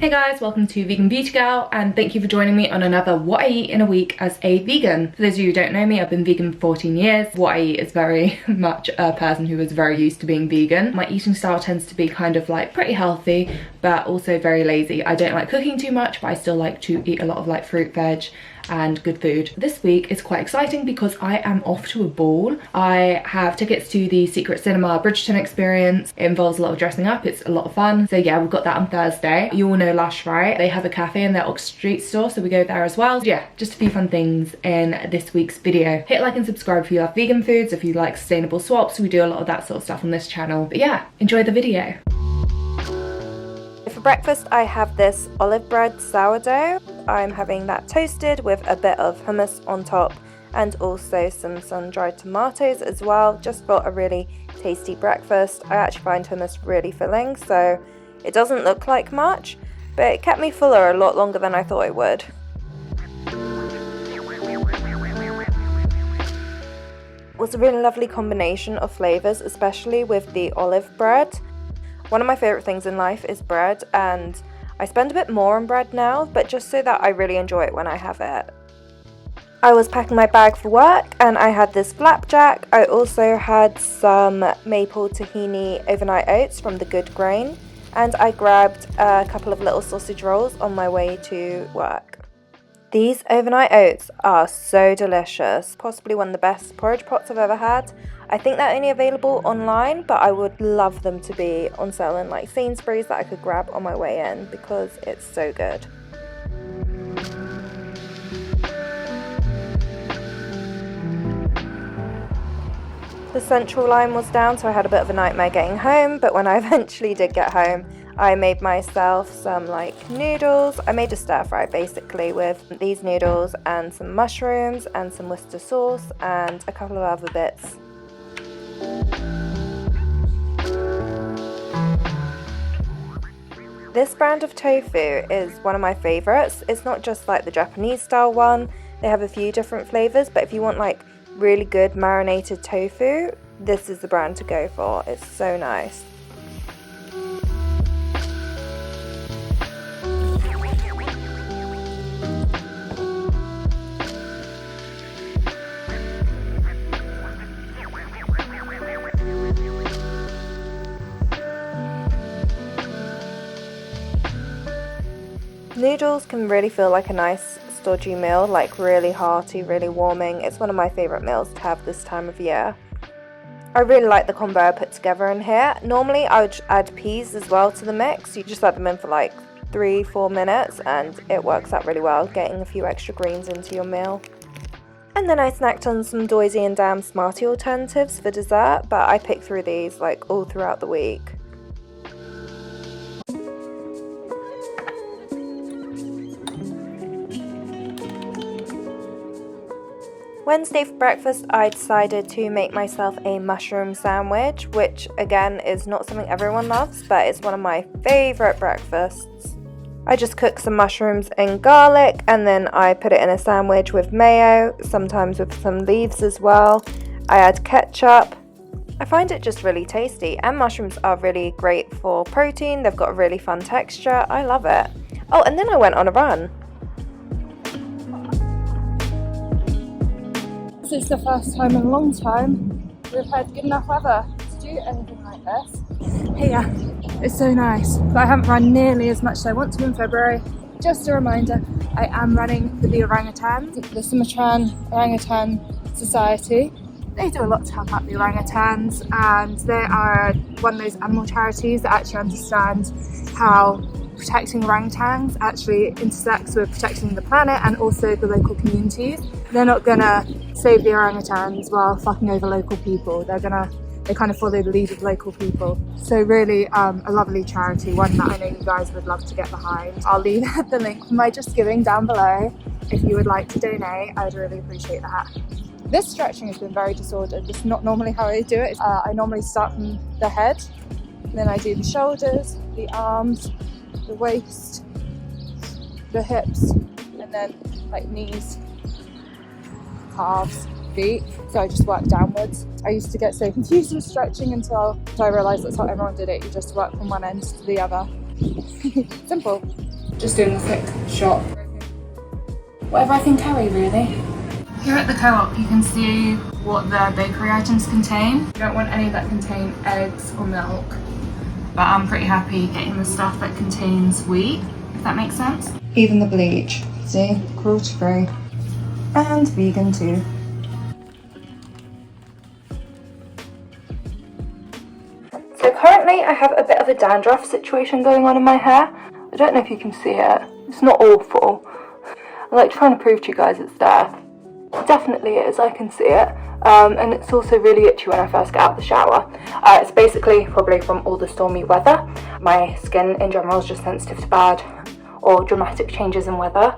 Hey guys, welcome to Vegan Beauty Girl, and thank you for joining me on another What I Eat in a Week as a vegan. For those of you who don't know me, I've been vegan for 14 years. What I eat is very much a person who is very used to being vegan. My eating style tends to be kind of like pretty healthy, but also very lazy. I don't like cooking too much, but I still like to eat a lot of like fruit, veg, and good food. This week is quite exciting because I am off to a ball. I have tickets to the Secret Cinema Bridgerton experience. It involves a lot of dressing up. It's a lot of fun. So yeah, we've got that on Thursday. You all know Lush, right? They have a cafe in their Oxford Street store, so we go there as well. So yeah, just a few fun things in this week's video. Hit like and subscribe if you love vegan foods, if you like sustainable swaps. We do a lot of that sort of stuff on this channel. But yeah, enjoy the video. For breakfast I have this olive bread sourdough. I'm having that toasted with a bit of hummus on top and also some sun-dried tomatoes as well, just for a really tasty breakfast. I actually find hummus really filling, so it doesn't look like much, but it kept me fuller a lot longer than I thought it would. It was a really lovely combination of flavours, especially with the olive bread. One of my favourite things in life is bread, and I spend a bit more on bread now, but just so that I really enjoy it when I have it. I was packing my bag for work and I had this flapjack. I also had some maple tahini overnight oats from the Good Grain, and I grabbed a couple of little sausage rolls on my way to work. These overnight oats are so delicious, possibly one of the best porridge pots I've ever had. I think they're only available online, but I would love them to be on sale in like Sainsbury's that I could grab on my way in because it's so good. The central line was down, so I had a bit of a nightmare getting home, but when I eventually did get home, I made myself some like noodles. I made a stir fry basically with these noodles and some mushrooms and some Worcester sauce and a couple of other bits. This brand of tofu is one of my favourites. It's not just like the Japanese style one. They have a few different flavours, but if you want like really good marinated tofu, this is the brand to go for. It's so nice. Noodles can really feel like a nice stodgy meal, like really hearty, really warming. It's one of my favourite meals to have this time of year. I really like the combo I put together in here. Normally I would add peas as well to the mix. You just add them in for like 3-4 minutes and it works out really well, getting a few extra greens into your meal. And then I snacked on some Doisy and Dam Smarty alternatives for dessert, but I picked through these like all throughout the week. Wednesday for breakfast I decided to make myself a mushroom sandwich, which again is not something everyone loves, but it's one of my favourite breakfasts. I just cook some mushrooms in garlic and then I put it in a sandwich with mayo, sometimes with some leaves as well. I add ketchup. I find it just really tasty, and mushrooms are really great for protein. They've got a really fun texture. I love it. Oh, and then I went on a run. This is the first time in a long time we've had good enough weather to do anything like this. Hey, yeah, it's so nice, but I haven't run nearly as much as I want to in February. Just a reminder, I am running for the orangutans, the Sumatran Orangutan Society. They do a lot to help out the orangutans, and they are one of those animal charities that actually understand how protecting orangutans actually intersects with protecting the planet and also the local communities. They're not gonna save the orangutans while fucking over local people. They kind of follow the lead of local people. So really a lovely charity, one that I know you guys would love to get behind. I'll leave the link for my Just Giving down below. If you would like to donate, I'd really appreciate that. This stretching has been very disordered. This is not normally how I do it. I normally start from the head, then I do the shoulders, the arms, the waist, the hips, and then like knees, calves, feet. So I just work downwards. I used to get so confused with stretching until I realised that's how everyone did it. You just work from one end to the other. Simple. Just doing a quick shop. Whatever I can carry, really. Here at the co-op you can see what the bakery items contain. You don't want any that contain eggs or milk, but I'm pretty happy getting the stuff that contains wheat, if that makes sense. Even the bleach, see, cruelty free and vegan too. So currently I have a bit of a dandruff situation going on in my hair. I don't know if you can see it. It's not awful. I'm like trying to prove to you guys it's there. It definitely is, I can see it. And it's also really itchy when I first get out of the shower. It's basically probably from all the stormy weather. My skin in general is just sensitive to bad or dramatic changes in weather.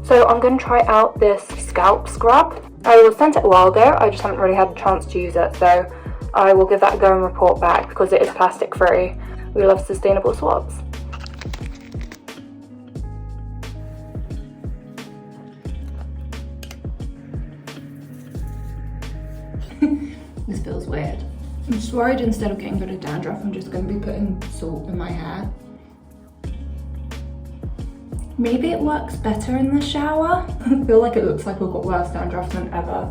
So I'm going to try out this scalp scrub. I was sent it a while ago, I just haven't really had the chance to use it, so I will give that a go and report back because it is plastic free. We love sustainable swabs. This feels weird. I'm just worried instead of getting rid of dandruff, I'm just going to be putting salt in my hair. Maybe it works better in the shower. I feel like it looks like I've got worse dandruff than ever.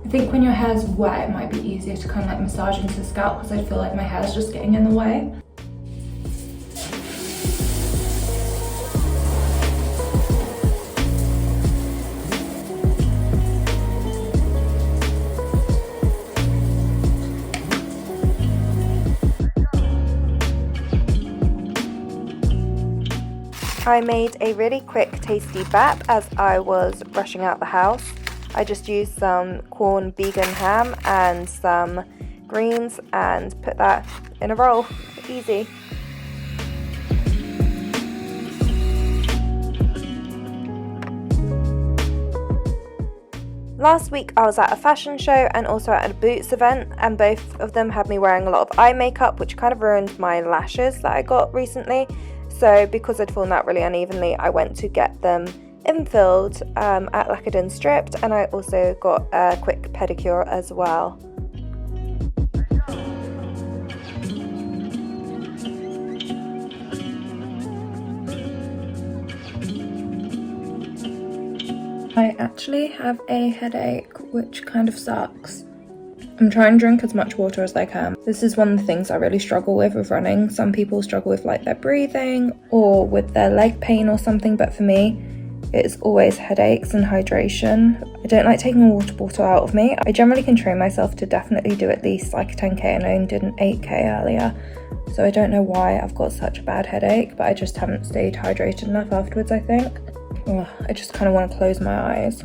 I think when your hair's wet, it might be easier to kind of like massage into the scalp because I feel like my hair's just getting in the way. I made a really quick tasty bap as I was brushing out the house. I just used some corn vegan ham and some greens and put that in a roll. Easy. Last week I was at a fashion show and also at a Boots event, and both of them had me wearing a lot of eye makeup, which kind of ruined my lashes that I got recently. So because I'd fallen out really unevenly, I went to get them infilled at Lush Stripped, and I also got a quick pedicure as well. I actually have a headache, which kind of sucks. I'm trying to drink as much water as I can. This is one of the things I really struggle with running. Some people struggle with like their breathing or with their leg pain or something, but for me, it's always headaches and hydration. I don't like taking a water bottle out of me. I generally can train myself to definitely do at least like a 10k, and I only did an 8k earlier. So I don't know why I've got such a bad headache, but I just haven't stayed hydrated enough afterwards, I think. Ugh, I just kind of want to close my eyes.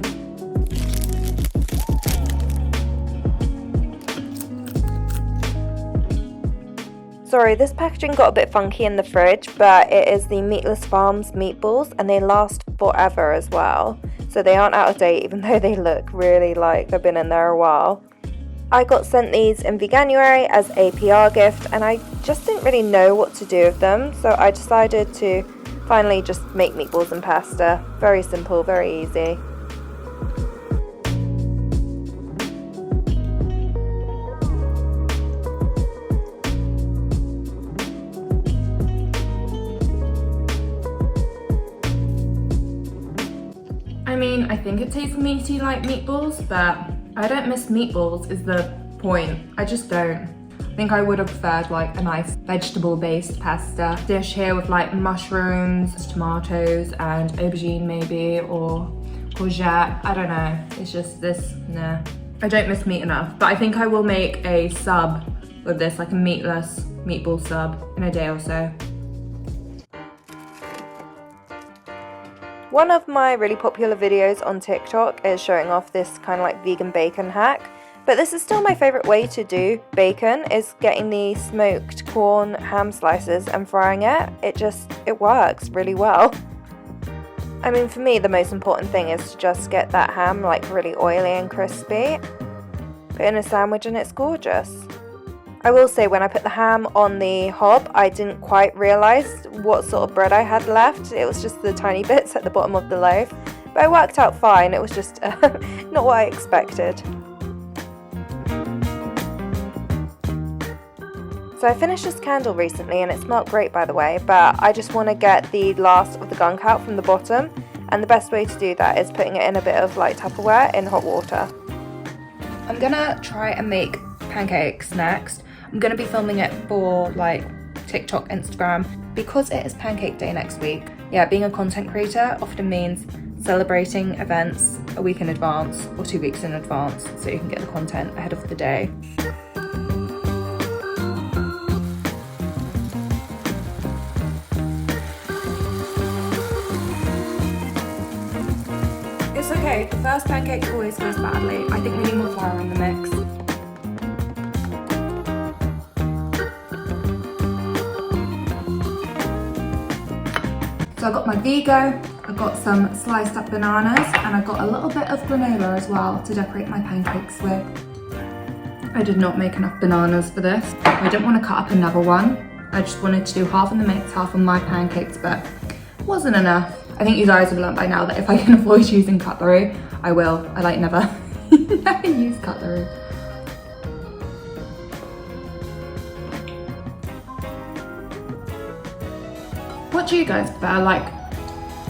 Sorry, this packaging got a bit funky in the fridge, but it is the Meatless Farms meatballs, and they last forever as well. So they aren't out of date, even though they look really like they've been in there a while. I got sent these in Veganuary as a PR gift, and I just didn't really know what to do with them, so I decided to finally just make meatballs and pasta. Very simple, very easy. I mean, I think it tastes meaty like meatballs, but I don't miss meatballs is the point. I just don't. I think I would have preferred like a nice vegetable-based pasta dish here with like mushrooms, tomatoes, and aubergine maybe, or courgette. I don't know. It's just this, nah. I don't miss meat enough, but I think I will make a sub with this, like a meatless meatball sub in a day or so. One of my really popular videos on TikTok is showing off this kind of like vegan bacon hack, but this is still my favourite way to do bacon, is getting the smoked corn ham slices and frying it. It works really well. I mean, for me the most important thing is to just get that ham like really oily and crispy. Put in a sandwich and it's gorgeous. I will say, when I put the ham on the hob, I didn't quite realise what sort of bread I had left. It was just the tiny bits at the bottom of the loaf. But it worked out fine. It was just not what I expected. So I finished this candle recently and it smelled great, by the way, but I just want to get the last of the gunk out from the bottom, and the best way to do that is putting it in a bit of like Tupperware in hot water. I'm gonna try and make pancakes next. I'm gonna be filming it for like TikTok, Instagram, because it is pancake day next week. Yeah, being a content creator often means celebrating events a week in advance or 2 weeks in advance so you can get the content ahead of the day. It's okay, the first pancake always goes badly. I think we need more flour in the mix. So I got my Vigo, I got some sliced up bananas, and I got a little bit of granola as well to decorate my pancakes with. I did not make enough bananas for this. I didn't want to cut up another one. I just wanted to do half in the mix, half on my pancakes, but it wasn't enough. I think you guys have learned by now that if I can avoid using cutlery, I will. I like never use cutlery. What do you guys prefer, like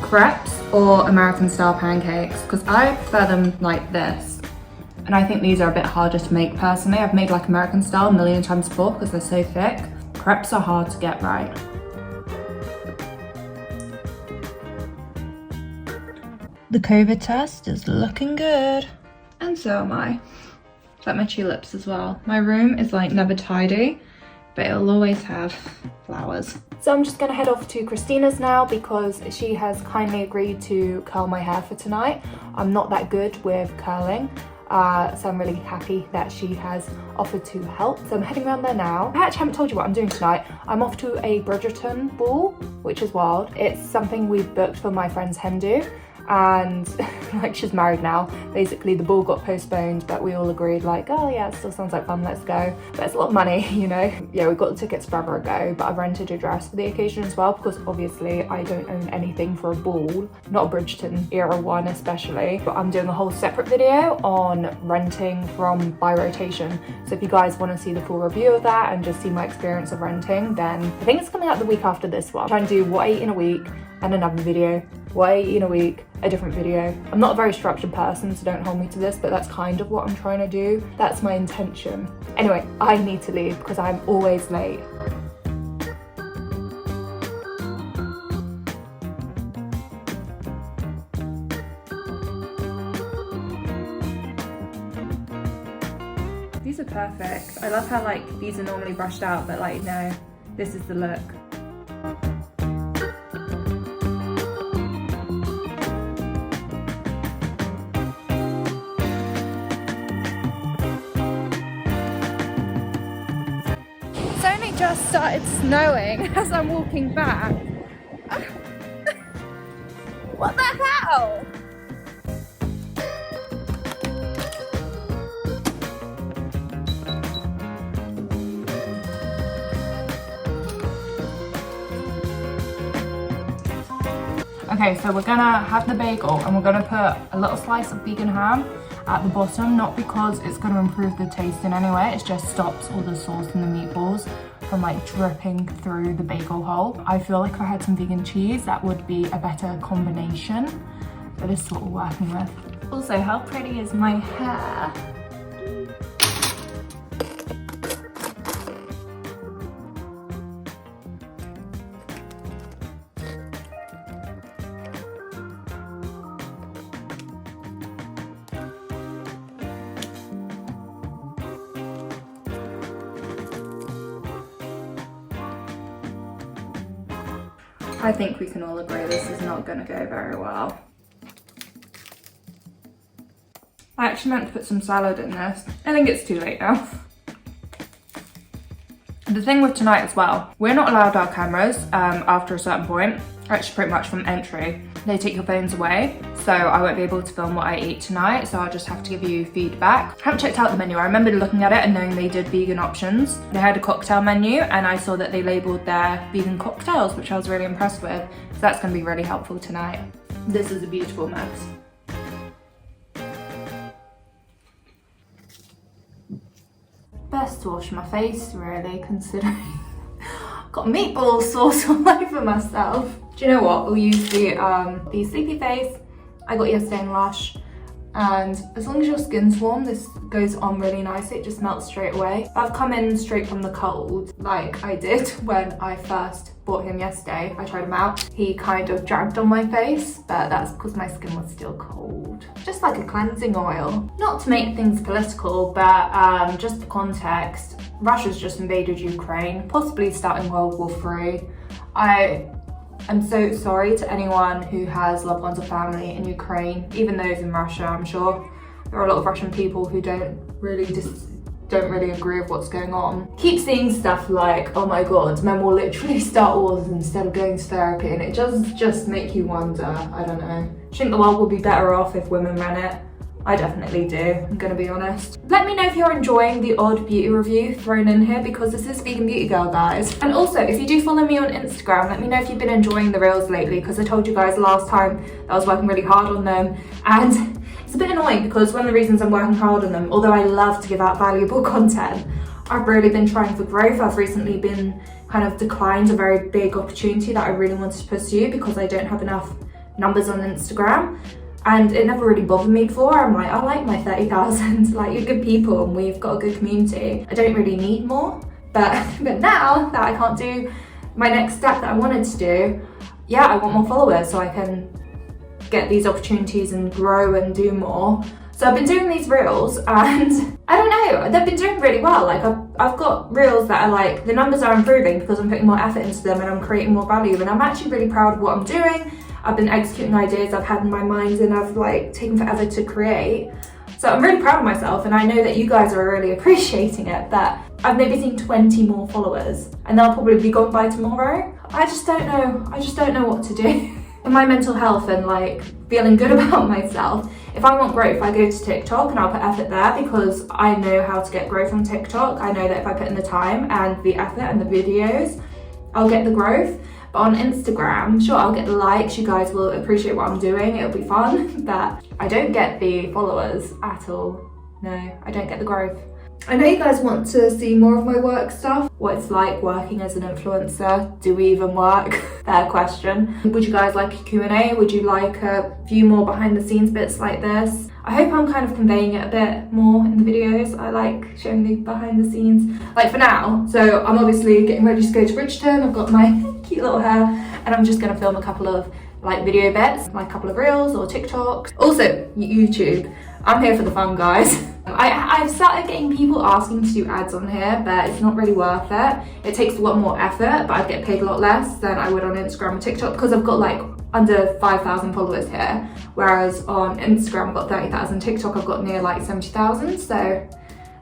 crepes or American style pancakes? Because I prefer them like this. And I think these are a bit harder to make personally. I've made like American style a million times before because they're so thick. Crepes are hard to get right. The COVID test is looking good. And so am I. Like my tulips as well. My room is like never tidy, but it'll always have flowers. So I'm just gonna head off to Christina's now because she has kindly agreed to curl my hair for tonight. I'm not that good with curling, so I'm really happy that she has offered to help. So I'm heading around there now. I actually haven't told you what I'm doing tonight. I'm off to a Bridgerton ball, which is wild. It's something we've booked for my friend's Hen Do. And like she's married now, basically the ball got postponed, but we all agreed like, oh yeah, it still sounds like fun, let's go. But it's a lot of money, you know. Yeah, we got the tickets forever ago, but I've rented a dress for the occasion as well because obviously I don't own anything for a ball, not a Bridgerton era one especially. But I'm doing a whole separate video on renting from by rotation. So if you guys want to see the full review of that and just see my experience of renting, then I think it's coming out the week after this one. I'm trying to do what I eat in a week and another video, what I eat in a week, a different video. I'm not a very structured person, so don't hold me to this, but that's kind of what I'm trying to do. That's my intention. Anyway, I need to leave because I'm always late. These are perfect. I love how like these are normally brushed out, but like no, this is the look. Just started snowing as I'm walking back. What the hell? Okay, so we're gonna have the bagel and we're gonna put a little slice of vegan ham at the bottom, not because it's going to improve the taste in any way, it just stops all the sauce and the meatballs from like dripping through the bagel hole. I feel like if I had some vegan cheese, that would be a better combination, but it's what we're working with. Also, how pretty is my hair? I think we can all agree this is not going to go very well. I actually meant to put some salad in this. I think it's too late now. The thing with tonight as well, we're not allowed our cameras after a certain point, actually pretty much from entry. They take your phones away, so I won't be able to film what I eat tonight, so I'll just have to give you feedback. I haven't checked out the menu. I remember looking at it and knowing they did vegan options. They had a cocktail menu and I saw that they labelled their vegan cocktails, which I was really impressed with. So that's going to be really helpful tonight. This is a beautiful mess. best to wash my face, really, considering I've got meatball sauce all over myself. Do you know what? We'll use the Sleepy Face I got yesterday in Lush. And as long as your skin's warm, this goes on really nicely. It just melts straight away. I've come in straight from the cold, like I did when I first bought him yesterday. I tried him out. He kind of dragged on my face, but that's because my skin was still cold. Just like a cleansing oil. Not to make things political, but just for context, Russia's just invaded Ukraine, possibly starting World War III. I'm so sorry to anyone who has loved ones or family in Ukraine, even those in Russia. I'm sure there are a lot of Russian people who don't really agree with what's going on. Keep seeing stuff like, oh my god, men will literally start wars instead of going to therapy, and it does just make you wonder. I don't know. Do you think the world would be better off if women ran it? I definitely do, I'm gonna be honest. Let me know if you're enjoying the odd beauty review thrown in here, because this is Vegan Beauty Girl, guys. And also, if you do follow me on Instagram, let me know if you've been enjoying the reels lately, because I told you guys last time that I was working really hard on them, and it's a bit annoying because one of the reasons I'm working hard on them, although I love to give out valuable content, I've really been trying for growth. I've recently been kind of declined a very big opportunity that I really wanted to pursue because I don't have enough numbers on Instagram. And it never really bothered me before. I'm like, I like my 30,000, like, you're good people and we've got a good community. I don't really need more, but now that I can't do my next step that I wanted to do, yeah, I want more followers so I can get these opportunities and grow and do more. So I've been doing these reels and I don't know, they've been doing really well. Like I've got reels that are like, the numbers are improving because I'm putting more effort into them and I'm creating more value, and I'm actually really proud of what I'm doing. I've been executing ideas I've had in my mind and I've like taken forever to create. So I'm really proud of myself, and I know that you guys are really appreciating it, but I've maybe seen 20 more followers and they'll probably be gone by tomorrow. I just don't know what to do. For my mental health and like feeling good about myself, if I want growth, I go to TikTok and I'll put effort there because I know how to get growth on TikTok. I know that if I put in the time and the effort and the videos, I'll get the growth. But on Instagram, sure, I'll get the likes, you guys will appreciate what I'm doing, it'll be fun, but I don't get the followers at all. No, I don't get the growth. I know you guys want to see more of my work stuff, what it's like working as an influencer. Do we even work? Fair question. Would you guys like a Q&A? Would you like a few more behind the scenes bits like this? I hope I'm kind of conveying it a bit more in the videos. I like showing the behind the scenes. Like for now, so I'm obviously getting ready to go to Bridgerton. I've got my cute little hair and I'm just gonna film a couple of like video bits, like a couple of reels or TikToks. Also YouTube. I'm here for the fun, guys. I've started getting people asking to do ads on here, but it's not really worth it. It takes a lot more effort, but I get paid a lot less than I would on Instagram and TikTok because I've got like under 5,000 followers here, whereas on Instagram I've got 30,000, TikTok I've got near like 70,000, so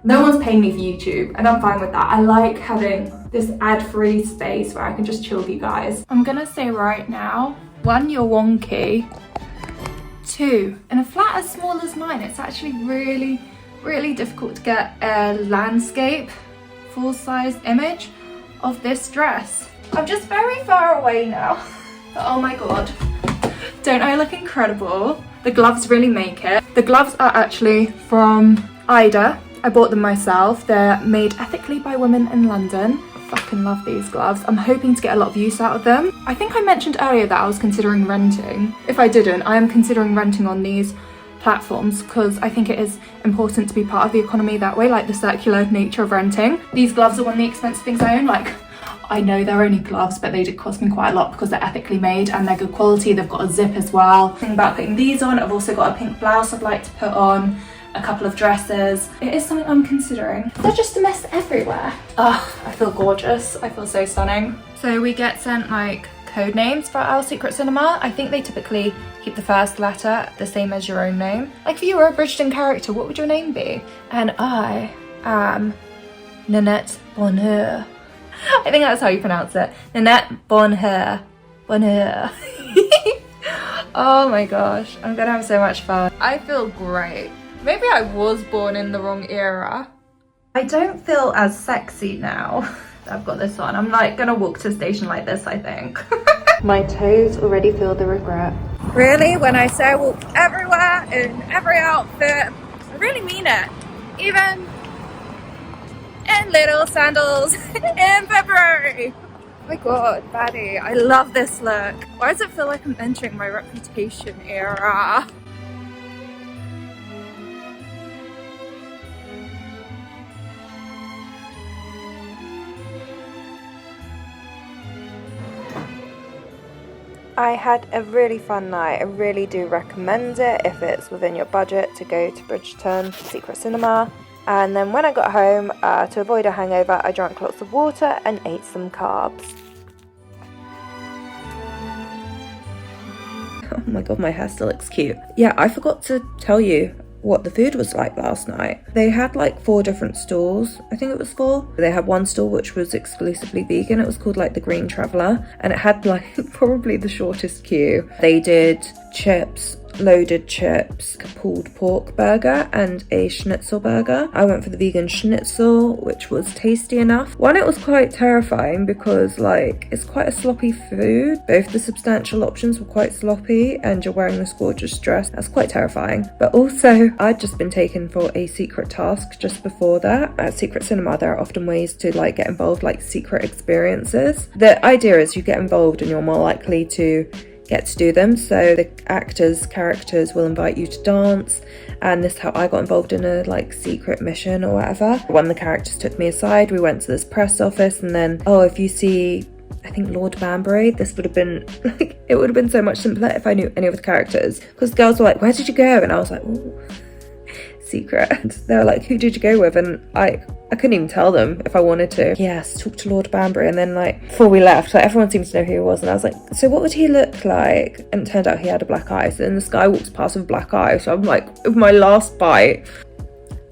no one's paying me for YouTube, and I'm fine with that. I like having this ad-free space where I can just chill with you guys. I'm gonna say right now, 1, you're wonky. 2, in a flat as small as mine, it's actually really difficult to get a landscape full-size image of this dress. I'm just very far away now, but oh my god, don't I look incredible? The gloves really make it. The gloves are actually from Ida. I bought them myself. They're made ethically by women in London. I fucking love these gloves. I'm hoping to get a lot of use out of them. I think I mentioned earlier that I was considering renting. If I didn't, I am considering renting on these platforms because I think it is important to be part of the economy that way, like the circular nature of renting. These gloves are one of the expensive things I own. Like, I know they're only gloves, but they did cost me quite a lot because they're ethically made and they're good quality. They've got a zip as well. Thinking about putting these on. I've also got a pink blouse I'd like to put on, a couple of dresses. It is something I'm considering. They're just a mess everywhere. Oh, I feel gorgeous. I feel so stunning. So we get sent like code names for our Secret Cinema. I think they typically keep the first letter the same as your own name. Like if you were a Bridgerton character, what would your name be? And I am Nanette Bonheur. I think that's how you pronounce it. Nanette Bonheur. Bonheur. Oh my gosh, I'm gonna have so much fun. I feel great. Maybe I was born in the wrong era. I don't feel as sexy now. I've got this on. I'm like gonna walk to the station like this, I think. My toes already feel the regret. Really, when I say I walk everywhere in every outfit, I really mean it. Even my little sandals in February. Oh my god, baddie, I love this look. Why does it feel like I'm entering my reputation era? I had a really fun night. I really do recommend it if it's within your budget to go to Bridgerton Secret Cinema. And then when I got home, to avoid a hangover, I drank lots of water and ate some carbs. Oh my god, my hair still looks cute. Yeah, I forgot to tell you what the food was like last night. They had like 4 different stalls. I think it was 4. They had one stall which was exclusively vegan. It was called like the Green Traveller, and it had like probably the shortest queue. They did chips, loaded chips, a pulled pork burger and a schnitzel burger. I went for the vegan schnitzel, which was tasty enough. One, it was quite terrifying because like it's quite a sloppy food. Both the substantial options were quite sloppy and you're wearing this gorgeous dress. That's quite terrifying. But also I'd just been taken for a secret task just before that. At Secret Cinema there are often ways to like get involved, like secret experiences. The idea is you get involved and you're more likely to get to do them. So the characters will invite you to dance, and this is how I got involved in a like secret mission or whatever. One of the characters took me aside, we went to this press office, and then, oh, if you see, I think Lord Banbury, this would have been like, it would have been so much simpler if I knew any of the characters, because the girls were like, where did you go? And I was like, ooh, secret. And they were like, who did you go with? And I couldn't even tell them if I wanted to. Yes, talk to Lord Banbury. And then like before we left, like everyone seemed to know who he was, and I was like, so what would he look like? And it turned out he had a black eye. So then this guy walks past with a black eye, so I'm like, with my last bite,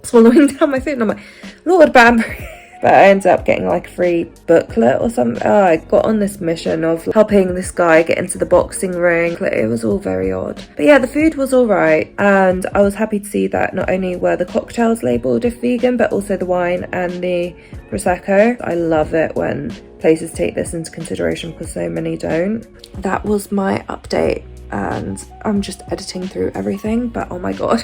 swallowing down my food, and I'm like, Lord Banbury. But I ended up getting like a free booklet or something. I got on this mission of helping this guy get into the boxing ring. It was all very odd. But yeah, the food was alright, and I was happy to see that not only were the cocktails labelled if vegan, but also the wine and the Prosecco. I love it when places take this into consideration because so many don't. That was my update, and I'm just editing through everything, but oh my god,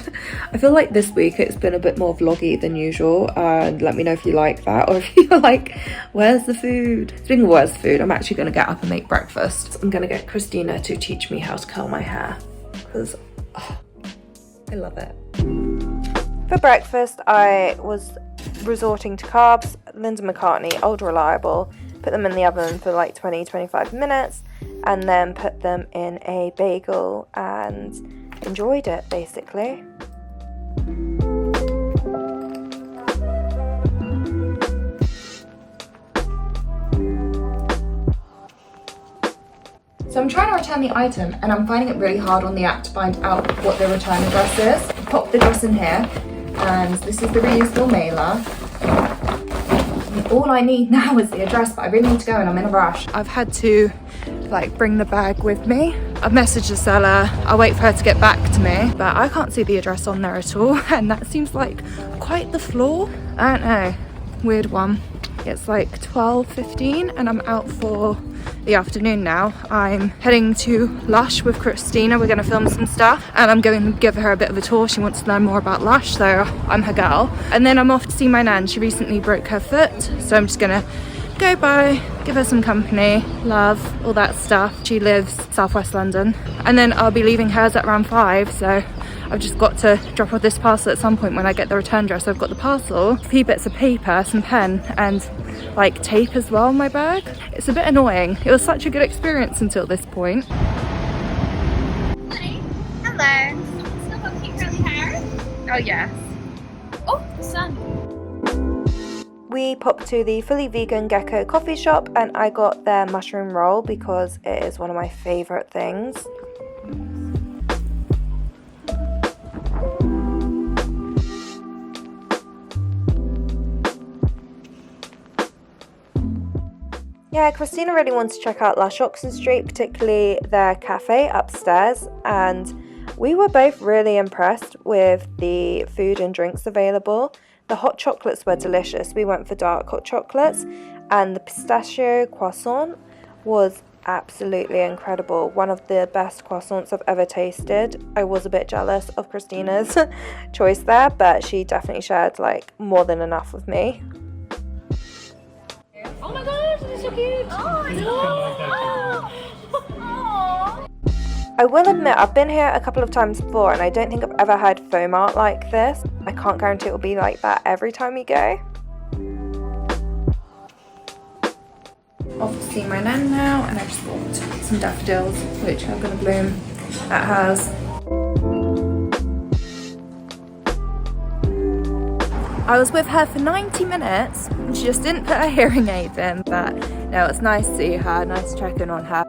I feel like this week it's been a bit more vloggy than usual, and let me know if you like that, or if you're like, where's the food? Speaking of where's the food, I'm actually going to get up and make breakfast. I'm going to get Christina to teach me how to curl my hair, because I love it. For breakfast I was resorting to carbs. Linda McCartney, old reliable. Put them in the oven for like 20-25 minutes, and then put them in a bagel and enjoyed it basically. So I'm trying to return the item, and I'm finding it really hard on the app to find out what the return address is. Pop the address in here, and this is the reusable mailer. And all I need now is the address, but I really need to go and I'm in a rush. I've had to like bring the bag with me. I've messaged the seller, I'll wait for her to get back to me, but I can't see the address on there at all, and that seems like quite the flaw. I don't know, weird one. It's like 12:15 and I'm out for the afternoon now. I'm heading to Lush with Christina. We're going to film some stuff, and I'm going to give her a bit of a tour. She wants to learn more about Lush, so I'm her girl. And then I'm off to see my nan. She recently broke her foot, so I'm just going to go by, give her some company, love, all that stuff. She lives southwest London, and then I'll be leaving hers at around 5, so I've just got to drop off this parcel at some point when I get the return address. I've got the parcel, a few bits of paper, some pen, and like tape as well in my bag. It's a bit annoying. It was such a good experience until this point. Hi. Hello. Still got cute curly hair? Oh yes. Oh, the sun. We popped to the fully vegan Gecko coffee shop, and I got their mushroom roll because it is one of my favourite things. Yeah, Christina really wanted to check out Lush Oxford Street, particularly their cafe upstairs, and we were both really impressed with the food and drinks available. The hot chocolates were delicious. We went for dark hot chocolates, and the pistachio croissant was absolutely incredible. One of the best croissants I've ever tasted. I was a bit jealous of Christina's choice there, but she definitely shared like more than enough with me. cute. I will admit, I've been here a couple of times before and I don't think I've ever had foam art like this. I can't guarantee it'll be like that every time we go. Off to see my nan now, and I just bought some daffodils which are going to bloom at hers. I was with her for 90 minutes and she just didn't put her hearing aids in, but no, it's nice to see her, nice to check in on her.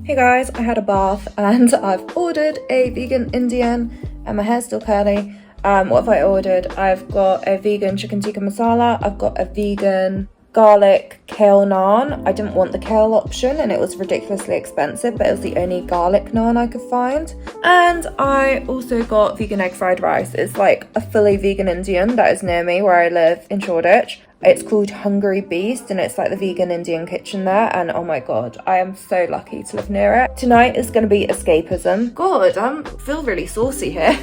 Hey guys, I had a bath and I've ordered a vegan Indian and my hair's still curly. What have I ordered? I've got a vegan chicken tikka masala, I've got a vegan garlic kale naan. I didn't want the kale option and it was ridiculously expensive, but it was the only garlic naan I could find. And I also got vegan egg fried rice. It's like a fully vegan Indian that is near me where I live in Shoreditch. It's called Hungry Beast and it's like the vegan Indian kitchen there, and oh my god, I am so lucky to live near it. Tonight is going to be escapism. God, I feel really saucy here.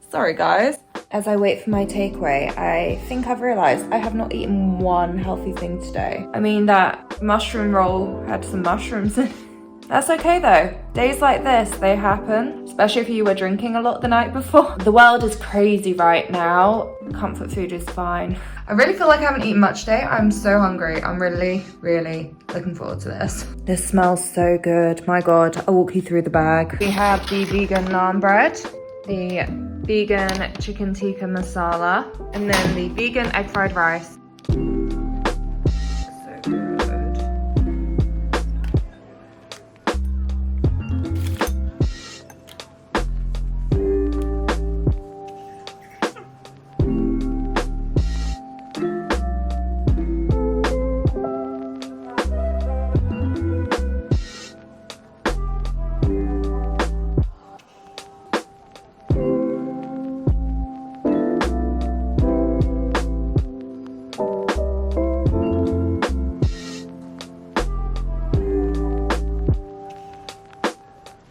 Sorry guys. As I wait for my takeaway, I think I've realised I have not eaten one healthy thing today. I mean, that mushroom roll had some mushrooms in it. That's okay though. Days like this, they happen, especially if you were drinking a lot the night before. The world is crazy right now. Comfort food is fine. I really feel like I haven't eaten much today. I'm so hungry. I'm really, really looking forward to this. This smells so good. My god, I'll walk you through the bag. We have the vegan naan bread, the vegan chicken tikka masala, and then the vegan egg fried rice. So good.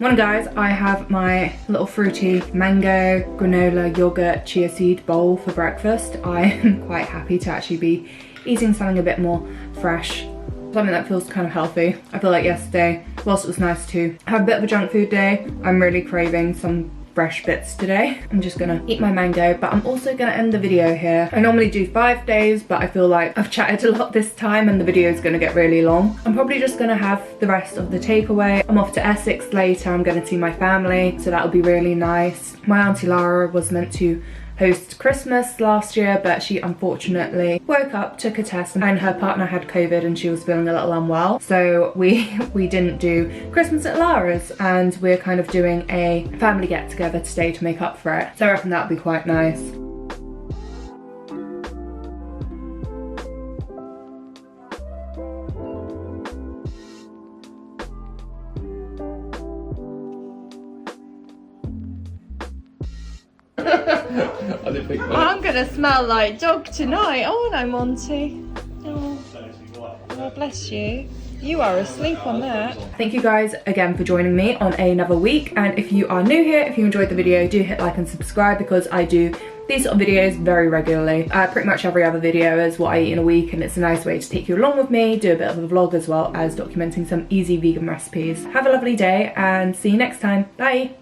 Morning guys, I have my little fruity mango, granola, yogurt, chia seed bowl for breakfast. I am quite happy to actually be eating something a bit more fresh, something that feels kind of healthy. I feel like yesterday, whilst it was nice to have a bit of a junk food day, I'm really craving some fresh bits today. I'm just gonna eat my mango, but I'm also gonna end the video here. I normally do 5 days, but I feel like I've chatted a lot this time and the video is gonna get really long. I'm probably just gonna have the rest of the takeaway. I'm off to Essex later. I'm gonna see my family, so that'll be really nice. My auntie Lara was meant to host Christmas last year, but she unfortunately woke up, took a test, and her partner had COVID and she was feeling a little unwell. So we didn't do Christmas at Lara's, and we're kind of doing a family get together today to make up for it. So I reckon that'll be quite nice. I'm gonna smell like dog tonight, aren't I, Monty? Oh, bless you. You are asleep on that. Thank you guys again for joining me on another week, and if you are new here, if you enjoyed the video, do hit like and subscribe, because I do these sort of videos very regularly. Pretty much every other video is what I eat in a week, and it's a nice way to take you along with me, do a bit of a vlog as well as documenting some easy vegan recipes. Have a lovely day and see you next time. Bye!